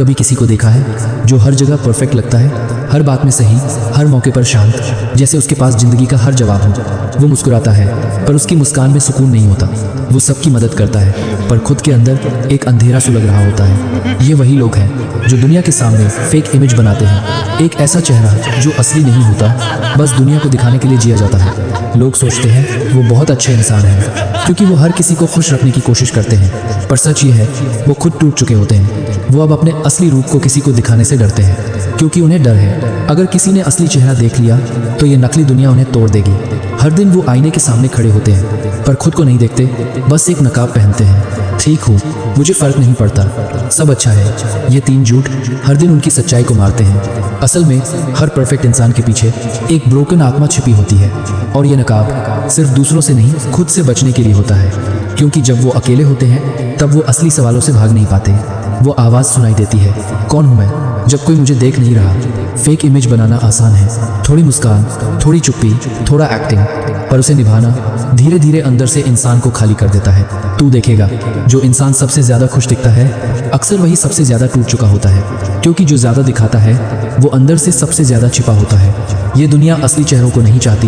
कभी किसी को देखा है जो हर जगह परफेक्ट लगता है, हर बात में सही, हर मौके पर शांत, जैसे उसके पास जिंदगी का हर जवाब हो। वो मुस्कुराता है पर उसकी मुस्कान में सुकून नहीं होता। वो सबकी मदद करता है पर खुद के अंदर एक अंधेरा सुलग रहा होता है। ये वही लोग हैं जो दुनिया के सामने फेक इमेज बनाते हैं, एक ऐसा चेहरा जो असली नहीं होता, बस दुनिया को दिखाने के लिए जिया जाता है। लोग सोचते हैं वो बहुत अच्छे इंसान हैं क्योंकि वो हर किसी को खुश रखने की कोशिश करते हैं, पर सच ये है वो खुद टूट चुके होते हैं। वो अब अपने असली रूप को किसी को दिखाने से डरते हैं क्योंकि उन्हें डर है अगर किसी ने असली चेहरा देख लिया तो ये नकली दुनिया उन्हें तोड़ देगी। हर दिन वो आईने के सामने खड़े होते हैं पर खुद को नहीं देखते, बस एक नकाब पहनते हैं। ठीक हूँ, मुझे फर्क नहीं पड़ता, सब अच्छा है, ये 3 झूठ हर दिन उनकी सच्चाई को मारते हैं। असल में हर परफेक्ट इंसान के पीछे एक ब्रोकन आत्मा छिपी होती है और ये नकाब सिर्फ दूसरों से नहीं, खुद से बचने के लिए होता है। क्योंकि जब वो अकेले होते हैं तब वो असली सवालों से भाग नहीं पाते। वो आवाज़ सुनाई देती है, कौन हूँ मैं जब कोई मुझे देख नहीं रहा। फेक इमेज बनाना आसान है, थोड़ी मुस्कान, थोड़ी चुप्पी, थोड़ा एक्टिंग, पर उसे निभाना धीरे धीरे अंदर से इंसान को खाली कर देता है। तू देखेगा जो इंसान सबसे ज़्यादा खुश दिखता है अक्सर वही सबसे ज़्यादा टूट चुका होता है, क्योंकि जो ज़्यादा दिखाता है वो अंदर से सबसे ज़्यादा छिपा होता है। ये दुनिया असली चेहरों को नहीं चाहती,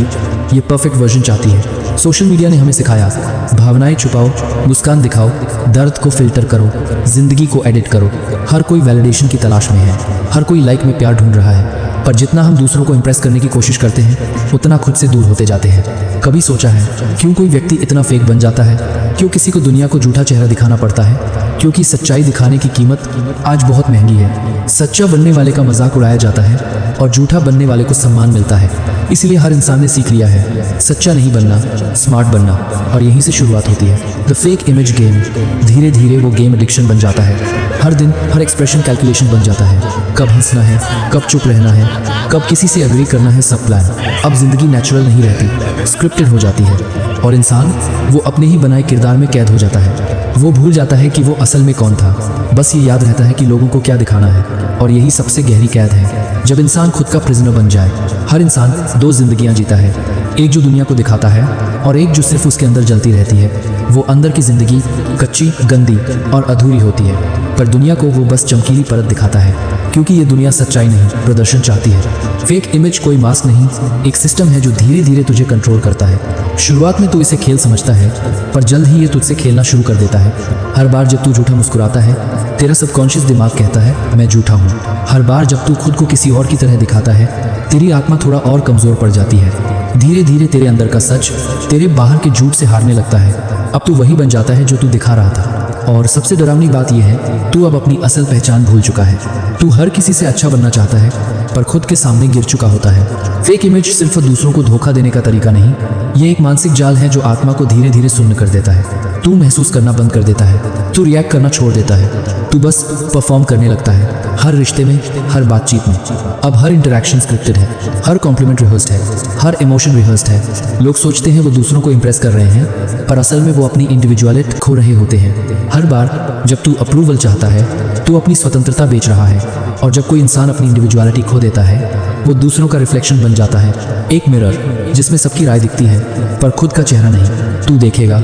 ये परफेक्ट वर्जन चाहती है। सोशल मीडिया ने हमें सिखाया भावनाएं छुपाओ, मुस्कान दिखाओ, दर्द को फिल्टर करो, जिंदगी को एडिट करो। हर कोई वैलिडेशन की तलाश में है, हर कोई लाइक में प्यार ढूंढ रहा है, पर जितना हम दूसरों को इम्प्रेस करने की कोशिश करते हैं उतना खुद से दूर होते जाते हैं। कभी सोचा है क्यों कोई व्यक्ति इतना फेक बन जाता है? क्यों किसी को दुनिया को झूठा चेहरा दिखाना पड़ता है? क्योंकि सच्चाई दिखाने की कीमत आज बहुत महंगी है। सच्चा बनने वाले का मजाक उड़ाया जाता है और झूठा बनने वाले को सम्मान मिलता है। इसीलिए हर इंसान ने सीख लिया है सच्चा नहीं बनना, स्मार्ट बनना, और यहीं से शुरुआत होती है द फेक इमेज गेम। धीरे धीरे वो गेम एडिक्शन बन जाता है। हर दिन हर एक्सप्रेशन कैलकुलेशन बन जाता है, कब हंसना है, कब चुप रहना है, कब किसी से एग्री करना है, सब प्लान। अब जिंदगी नेचुरल नहीं रहती, स्क्रिप्टेड हो जाती है और इंसान वो अपने ही बनाए किरदार में कैद हो जाता है। वो भूल जाता है कि वो असल में कौन था, बस ये याद रहता है कि लोगों को क्या दिखाना है, और यही सबसे गहरी कैद है। जब इंसान खुद का प्रिजनर बन जाए। हर इंसान 2 जिंदगियां जीता है, एक जो दुनिया को दिखाता है और एक जो सिर्फ उसके अंदर जलती रहती है। वो अंदर की जिंदगी कच्ची, गंदी और अधूरी होती है, पर दुनिया को वो बस चमकीली परत दिखाता है, क्योंकि ये दुनिया सच्चाई नहीं प्रदर्शन चाहती है। फेक इमेज कोई मास्क नहीं, एक सिस्टम है जो धीरे धीरे तुझे कंट्रोल करता है। शुरुआत में तू इसे खेल समझता है, पर जल्द ही ये तुझसे खेलना शुरू कर देता है। हर बार जब तू झूठा मुस्कुराता है तेरा सबकॉन्शियस दिमाग कहता है मैं झूठा हूँ। हर बार जब तू खुद को किसी और की तरह दिखाता है तेरी आत्मा थोड़ा और कमजोर पड़ जाती है। धीरे धीरे तेरे अंदर का सच तेरे बाहर के झूठ से हारने लगता है। अब तू वही बन जाता है जो तू दिखा रहा था। और सबसे डरावनी बात यह है तू अब अपनी असल पहचान भूल चुका है। तू हर किसी से अच्छा बनना चाहता है पर खुद के सामने गिर चुका होता है। फेक इमेज सिर्फ दूसरों को धोखा देने का तरीका नहीं, ये एक मानसिक जाल है जो आत्मा को धीरे धीरे सुन्न कर देता है। तू महसूस करना बंद कर देता है, तू रिएक्ट करना छोड़ देता है, तू बस परफॉर्म करने लगता है। हर रिश्ते में, हर बातचीत में अब हर इंटरेक्शन स्क्रिप्टेड है, हर कॉम्प्लीमेंट रिहर्स्ड है, हर इमोशन रिहर्स्ड है। लोग सोचते हैं वो दूसरों को इम्प्रेस कर रहे हैं, पर असल में वो अपनी इंडिविजुअलिटी खो रहे होते हैं। हर बार जब तू अप्रूवल चाहता है तू अपनी स्वतंत्रता बेच रहा है, और जब कोई इंसान अपनी इंडिविजुअलिटी खो देता है वो दूसरों का रिफ्लेक्शन बन जाता है, एक मिरर जिसमें सबकी राय दिखती है पर खुद का चेहरा नहीं। तू देखेगा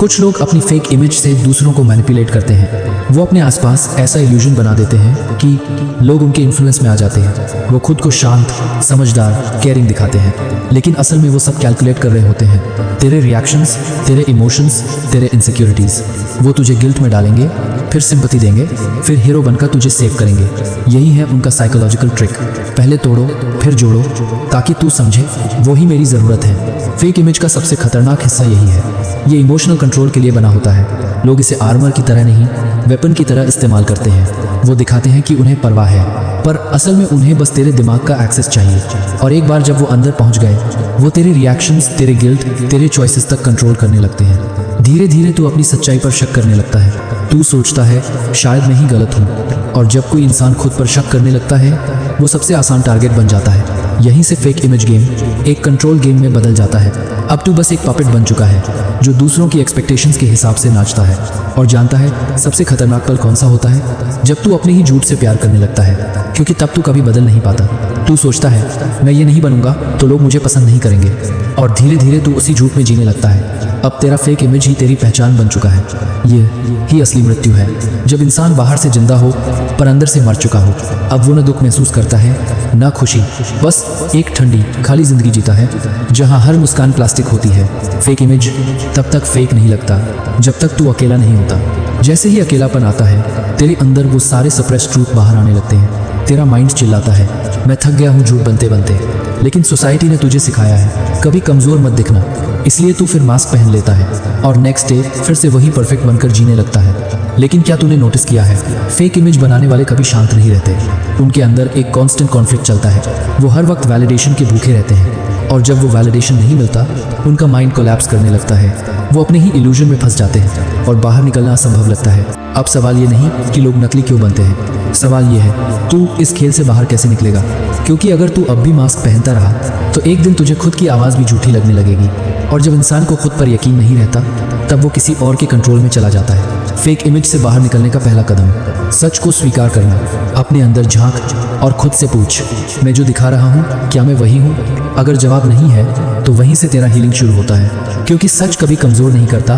कुछ लोग अपनी फेक इमेज से दूसरों को मैनिपुलेट करते हैं। वो अपने आसपास ऐसा इल्यूजन बना देते हैं कि लोग उनके इन्फ्लुएंस में आ जाते हैं। वो खुद को शांत, समझदार, केयरिंग दिखाते हैं, लेकिन असल में वो सब कैलकुलेट कर रहे होते हैं। तेरे रिएक्शंस, तेरे इमोशंस, तेरे इनसिक्योरिटीज। वो तुझे गिल्ट में डालेंगे, फिर सिंपैथी देंगे, फिर हीरो बनकर तुझे सेव करेंगे। यही है उनका साइकोलॉजिकल ट्रिक। पहले तोड़ो फिर जोड़ो ताकि तू समझे वो ही मेरी ज़रूरत है। फेक इमेज का सबसे खतरनाक हिस्सा यही है, ये इमोशनल कंट्रोल के लिए बना होता है। लोग इसे आर्मर की तरह नहीं, वेपन की तरह इस्तेमाल करते हैं। वो दिखाते हैं कि उन्हें परवाह है, पर असल में उन्हें बस तेरे दिमाग का एक्सेस चाहिए। और एक बार जब वो अंदर पहुंच गए वो तेरे रिएक्शंस, तेरे गिल्ट, तेरे चॉइसेस तक कंट्रोल करने लगते हैं। धीरे धीरे तू अपनी सच्चाई पर शक करने लगता है। तू सोचता है शायद मैं ही गलत हूँ, और जब कोई इंसान खुद पर शक करने लगता है वो सबसे आसान टारगेट बन जाता है। यहीं से फेक इमेज गेम एक कंट्रोल गेम में बदल जाता है। अब तू बस एक पपेट बन चुका है जो दूसरों की एक्सपेक्टेशंस के हिसाब से नाचता है। और जानता है सबसे खतरनाक पल कौन सा होता है? जब तू अपने ही झूठ से प्यार करने लगता है। क्योंकि तब तू कभी बदल नहीं पाता। तू सोचता है मैं ये नहीं बनूंगा तो लोग मुझे पसंद नहीं करेंगे, और धीरे धीरे तू उसी झूठ में जीने लगता है। अब तेरा फेक इमेज ही तेरी पहचान बन चुका है। ये ही असली मृत्यु है, जब इंसान बाहर से जिंदा हो पर अंदर से मर चुका हो। अब वो न दुख महसूस करता है ना खुशी, बस एक ठंडी खाली जिंदगी जीता है जहाँ हर मुस्कान प्लास्टिक होती है। फेक इमेज तब तक फेक नहीं लगता जब तक तू अकेला नहीं होता। जैसे ही अकेलापन आता है तेरे अंदर वो सारे सप्रेस्ड ट्रूथ बाहर आने लगते हैं। तेरा माइंड चिल्लाता है मैं थक गया हूँ झूठ बनते बनते, लेकिन सोसाइटी ने तुझे सिखाया है कभी कमज़ोर मत दिखना, इसलिए तू फिर मास्क पहन लेता है और नेक्स्ट डे फिर से वही परफेक्ट बनकर जीने लगता है। लेकिन क्या तूने नोटिस किया है, फेक इमेज बनाने वाले कभी शांत नहीं रहते। उनके अंदर एक कांस्टेंट कॉन्फ्लिक्ट चलता है। वो हर वक्त वैलिडेशन के भूखे रहते हैं, और जब वो वैलिडेशन नहीं मिलता उनका माइंड कोलैप्स करने लगता है। वो अपने ही इल्यूजन में फंस जाते हैं और बाहर निकलना असंभव लगता है। अब सवाल ये नहीं कि लोग नकली क्यों बनते हैं, सवाल ये है तू इस खेल से बाहर कैसे निकलेगा। क्योंकि अगर तू अब भी मास्क पहनता रहा तो एक दिन तुझे खुद की आवाज़ भी झूठी लगने लगेगी, और जब इंसान को खुद पर यकीन नहीं रहता तब वो किसी और के कंट्रोल में चला जाता है। फेक इमेज से बाहर निकलने का पहला कदम सच को स्वीकार करना। अपने अंदर झांक और खुद से पूछ मैं जो दिखा रहा हूँ क्या मैं वही हूँ। अगर जवाब नहीं है तो वहीं से तेरा हीलिंग शुरू होता है, क्योंकि सच कभी कमज़ोर नहीं करता,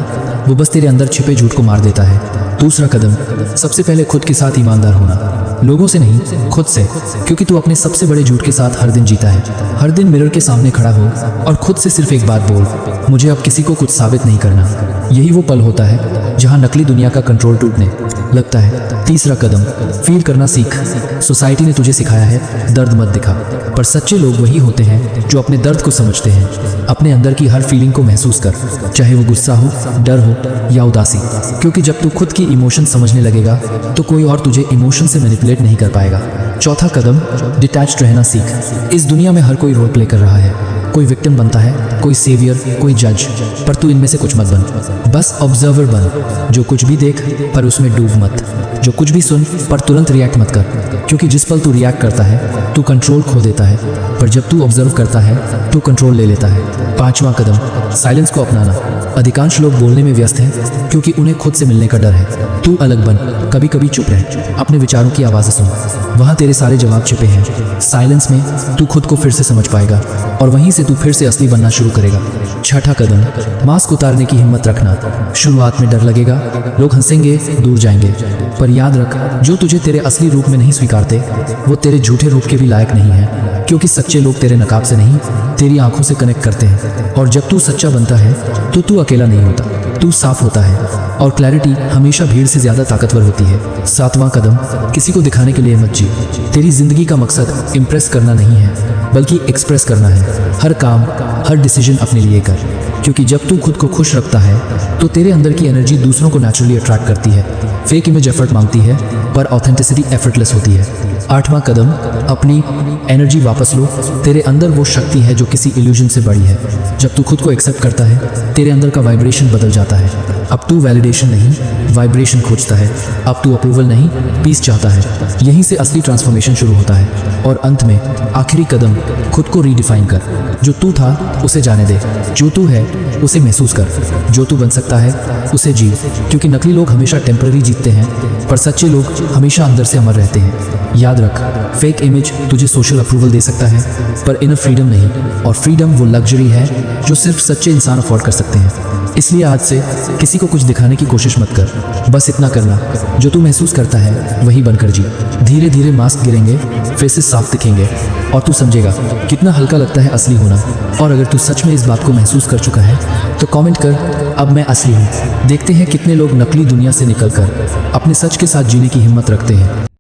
वो बस तेरे अंदर छिपे झूठ को मार देता है। दूसरा कदम सबसे पहले खुद के साथ ईमानदार होना, लोगों से नहीं खुद से, क्योंकि तू अपने सबसे बड़े झूठ के साथ हर दिन जीता है। हर दिन मिरर के सामने खड़ा हो और खुद से सिर्फ एक बात बोल मुझे अब किसी को कुछ साबित नहीं करना। यही वो पल होता है जहाँ नकली दुनिया का कंट्रोल टूटने लगता है। तीसरा कदम फील करना सीख। सोसाइटी ने तुझे सिखाया है दर्द मत दिखा, पर सच्चे लोग वही होते हैं जो अपने दर्द को समझते हैं। अपने अंदर की हर फीलिंग को महसूस कर, चाहे वो गुस्सा हो, डर हो या उदासी, क्योंकि जब तू खुद की इमोशन समझने लगेगा तो कोई और तुझे इमोशन से मैनिपुलेट नहीं कर पाएगा। चौथा कदम डिटैच्ड रहना सीख। इस दुनिया में हर कोई रोल प्ले कर रहा है, कोई विक्टिम बनता है, कोई सेवियर, कोई जज, पर तू इनमें से कुछ मत बन। बस ऑब्जर्वर बन, जो कुछ भी देख पर उसमें डूब मत, जो कुछ भी सुन पर तुरंत रिएक्ट मत कर, क्योंकि जिस पल तू रिएक्ट करता है तू कंट्रोल खो देता है, पर जब तू ऑब्जर्व करता है तू कंट्रोल ले लेता है। पांचवा कदम साइलेंस को अपनाना। अधिकांश लोग बोलने में व्यस्त हैं क्योंकि उन्हें खुद से मिलने का डर है। तू अलग बन, कभी कभी चुप रह, अपने विचारों की आवाज़ें सुन, वहाँ तेरे सारे जवाब छिपे हैं। साइलेंस में तू खुद को फिर से समझ पाएगा और वहीं से तू फिर से असली बनना शुरू करेगा। छठा कदम मास्क उतारने की हिम्मत रखना। शुरुआत में डर लगेगा, लोग हंसेंगे, दूर जाएंगे, पर याद रख जो तुझे तेरे असली रूप में नहीं स्वीकारते वो तेरे झूठे रूप के भी लायक नहीं है, क्योंकि सच्चे लोग तेरे नकाब से नहीं तेरी आंखों से कनेक्ट करते हैं। और जब तू सच्चा बनता है तो तू अकेला नहीं होता, तू साफ होता है, और क्लैरिटी हमेशा भीड़ से ज़्यादा ताकतवर होती है। सातवां कदम किसी को दिखाने के लिए मत जी। तेरी जिंदगी का मकसद इम्प्रेस करना नहीं है बल्कि एक्सप्रेस करना है। हर काम हर डिसीजन अपने लिए कर, क्योंकि जब तू खुद को खुश रखता है तो तेरे अंदर की एनर्जी दूसरों को नेचुरली अट्रैक्ट करती है। फेक इमेज एफर्ट मांगती है पर ऑथेंटिसिटी एफर्टलेस होती है। आठवां कदम अपनी एनर्जी वापस लो। तेरे अंदर वो शक्ति है जो किसी इल्यूजन से बड़ी है। जब तू खुद को एक्सेप्ट करता है तेरे अंदर का वाइब्रेशन बदल जाता है। अब तू वैलिडेशन नहीं वाइब्रेशन खोजता है। अब तू अप्रूवल नहीं पीस चाहता है। यहीं से असली ट्रांसफॉर्मेशन शुरू होता है। और अंत में आखिरी कदम खुद को रीडिफाइन कर। जो तू था उसे जाने दे, जो तू है उसे महसूस कर, जो तू बन सकता है उसे जी, क्योंकि नकली लोग हमेशा टेम्पररी जीतते हैं पर सच्चे लोग हमेशा अंदर से अमर रहते हैं। याद रख, फेक इमेज तुझे सोशल अप्रूवल दे सकता है पर इनर फ्रीडम नहीं, और फ्रीडम वो लग्जरी है जो सिर्फ सच्चे इंसान अफोर्ड कर सकते हैं। इसलिए आज से किसी को कुछ दिखाने की कोशिश मत कर, बस इतना करना जो तू महसूस करता है वही बनकर जी। धीरे धीरे मास्क गिरेंगे, फेसेस साफ दिखेंगे और तू समझेगा कितना हल्का लगता है असली होना। और अगर तू सच में इस बात को महसूस कर चुका है तो कमेंट कर अब मैं असली हूँ। देखते हैं कितने लोग नकली दुनिया से निकलकर अपने सच के साथ जीने की हिम्मत रखते हैं।